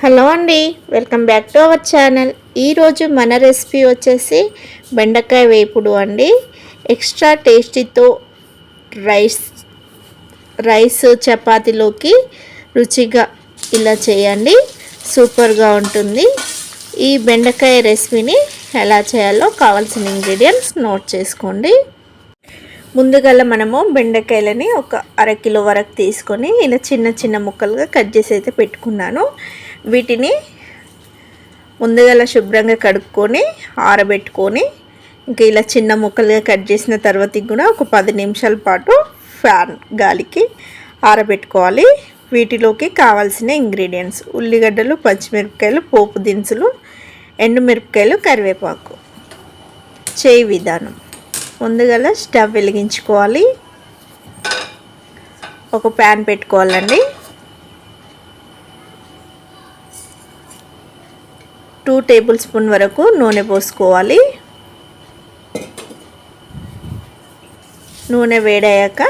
Hello అండి, welcome back to our channel. ఈరోజు మన రెసిపీ వచ్చేసి బెండకాయ వేపుడు అండి. ఎక్స్ట్రా టేస్టీతో రైస్ చపాతీలోకి రుచిగా ఇలా చేయండి, సూపర్గా ఉంటుంది. ఈ బెండకాయ రెసిపీని ఎలా చేయాలో కావాల్సిన ఇంగ్రీడియంట్స్ నోట్ చేసుకోండి. ముందుగా మనము బెండకాయలని ఒక అరకిలో వరకు తీసుకొని ఇలా చిన్న చిన్న ముక్కలుగా కట్ చేసి అయితే పెట్టుకున్నాను. వీటిని ముందుగా శుభ్రంగా కడుక్కొని ఆరబెట్టుకొని ఇంకా ఇలా చిన్న ముక్కలుగా కట్ చేసిన తర్వాత కూడా ఒక 10 నిమిషాల పాటు ఫ్యాన్ గాలికి ఆరబెట్టుకోవాలి. వీటిలోకి కావాల్సిన ఇంగ్రీడియంట్స్ ఉల్లిగడ్డలు, పచ్చిమిరపకాయలు, పోపు దినుసులు, ఎండుమిరపకాయలు, కరివేపాకు. చేయి విధానం: ముందుగా స్టవ్ వెలిగించుకోవాలి. ఒక ప్యాన్ పెట్టుకోవాలండి. 2 టేబుల్ స్పూన్ వరకు నూనె పోసుకోవాలి. నూనె వేడయ్యాక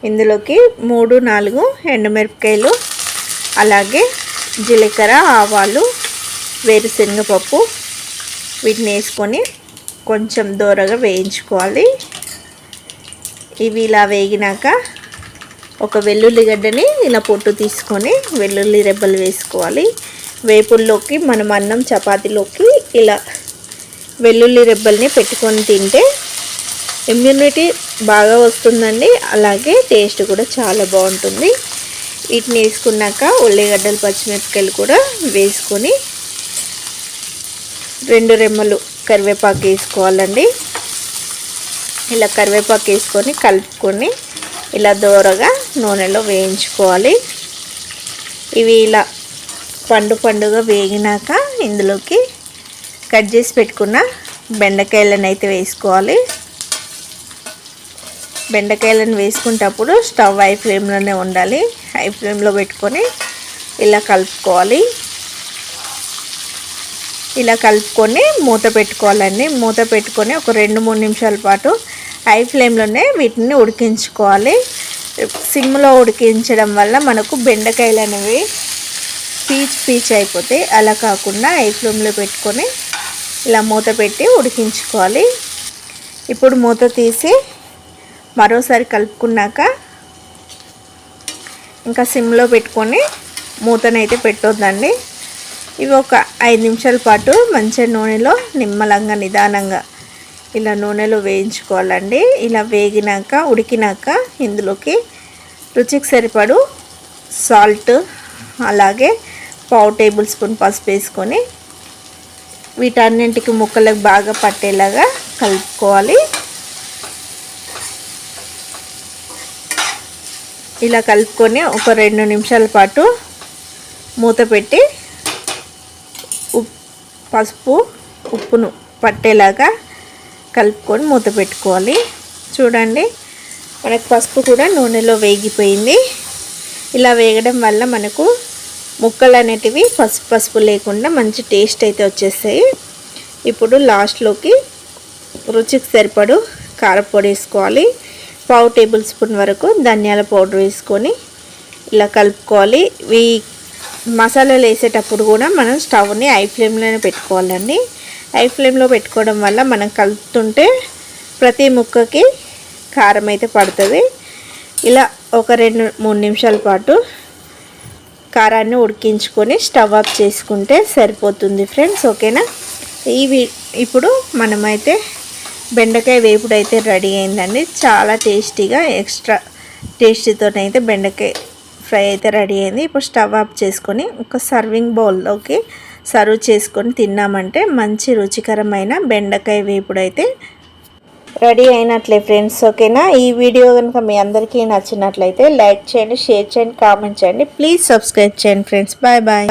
ఇందులోకి 3-4 ఎండుమిరపకాయలు, అలాగే జీలకర్ర, ఆవాలు, వేరుశనగపప్పు వీటిని వేసుకొని కొంచెం దోరగా వేయించుకోవాలి. ఇవి ఇలా వేగినాక ఒక వెల్లుల్లిగడ్డని ఇలా పొట్టు తీసుకొని వెల్లుల్లి రెబ్బలు వేసుకోవాలి. వేపుల్లోకి మనం అన్నం చపాతీలోకి ఇలా వెల్లుల్లి రెబ్బల్ని పెట్టుకొని తింటే ఇమ్యూనిటీ బాగా వస్తుందండి, అలాగే టేస్ట్ కూడా చాలా బాగుంటుంది. వీటిని వేసుకున్నాక ఉల్లిగడ్డలు, పచ్చిమిరపకాయలు కూడా వేసుకొని 2 రెమ్మలు కరివేపాకు వేసుకోవాలండి. ఇలా కరివేపాకు వేసుకొని కలుపుకొని ఇలా దోరగా నూనెలో వేయించుకోవాలి. ఇవి ఇలా పండుగా వేగినాక ఇందులోకి కట్ చేసి పెట్టుకున్న బెండకాయలను అయితే వేసుకోవాలి. బెండకాయలను వేసుకునేటప్పుడు స్టవ్ హై ఫ్లేమ్లోనే ఉండాలి. హై ఫ్లేమ్లో పెట్టుకొని ఇలా కలుపుకోవాలి. ఇలా కలుపుకొని మూత పెట్టుకోవాలండి. మూత పెట్టుకొని ఒక 2-3 నిమిషాల పాటు హై ఫ్లేమ్లోనే వీటిని ఉడికించుకోవాలి. సిమ్లో ఉడికించడం వల్ల మనకు బెండకాయలు అనేవి పీచ్ అయిపోతాయి. అలా కాకుండా హై ఫ్లేమ్లో పెట్టుకొని ఇలా మూత పెట్టి ఉడికించుకోవాలి. ఇప్పుడు మూత తీసి మరోసారి కలుపుకున్నాక ఇంకా సిమ్లో పెట్టుకొని మూతనైతే పెట్టొద్దండి. ఇవి ఒక 5 నిమిషాల పాటు మంచిగా నూనెలో నిమ్మలంగా నిదానంగా ఇలా నూనెలో వేయించుకోవాలండి. ఇలా వేగినాక ఉడికినాక ఇందులోకి రుచికి సరిపడు సాల్ట్, అలాగే 1/2 టేబుల్ స్పూన్ పసుపు వేసుకొని వీటన్నింటికి ముక్కలకు బాగా పట్టేలాగా కలుపుకోవాలి. ఇలా కలుపుకొని ఒక 2 నిమిషాల పాటు మూత పెట్టి ఉప్పును పట్టేలాగా కలుపుకొని మూత పెట్టుకోవాలి. చూడండి, మనకు పసుపు కూడా నూనెలో వేగిపోయింది. ఇలా వేగడం వల్ల మనకు ముక్కలు అనేటివి పసుపు లేకుండా మంచి టేస్ట్ అయితే వచ్చేస్తాయి. ఇప్పుడు లాస్ట్లోకి రుచికి సరిపడు కారపొడి వేసుకోవాలి. 1/2 టేబుల్ స్పూన్ వరకు ధనియాల పౌడర్ వేసుకొని ఇలా కలుపుకోవాలి. ఈ మసాలాలు వేసేటప్పుడు కూడా మనం స్టవ్ని హై ఫ్లేమ్లోనే పెట్టుకోవాలండి. హై ఫ్లేమ్లో పెట్టుకోవడం వల్ల మనం కలుపుతుంటే ప్రతి ముక్కకి కారం అయితే పడుతుంది. ఇలా ఒక 2-3 నిమిషాల పాటు కారాన్ని ఉడికించుకొని స్టవ్ ఆఫ్ చేసుకుంటే సరిపోతుంది ఫ్రెండ్స్. ఓకేనా? ఇప్పుడు మనమైతే బెండకాయ వేపుడు అయితే రెడీ అయిందండి. చాలా టేస్టీగా ఎక్స్ట్రా టేస్టీతోనైతే బెండకాయ ఫ్రై అయితే రెడీ అయింది. ఇప్పుడు స్టవ్ ఆఫ్ చేసుకొని ఒక సర్వింగ్ బౌల్లోకి సర్వ్ చేసుకొని తిన్నామంటే మంచి రుచికరమైన బెండకాయ వేపుడు అయితే రెడీ అయినట్లే ఫ్రెండ్స్. ఓకేనా? ఈ వీడియో కనుక మీ అందరికీ నచ్చినట్లయితే లైక్ చేయండి, షేర్ చేయండి, కామెంట్ చేయండి. ప్లీజ్ సబ్స్క్రైబ్ చేయండి ఫ్రెండ్స్. Bye bye.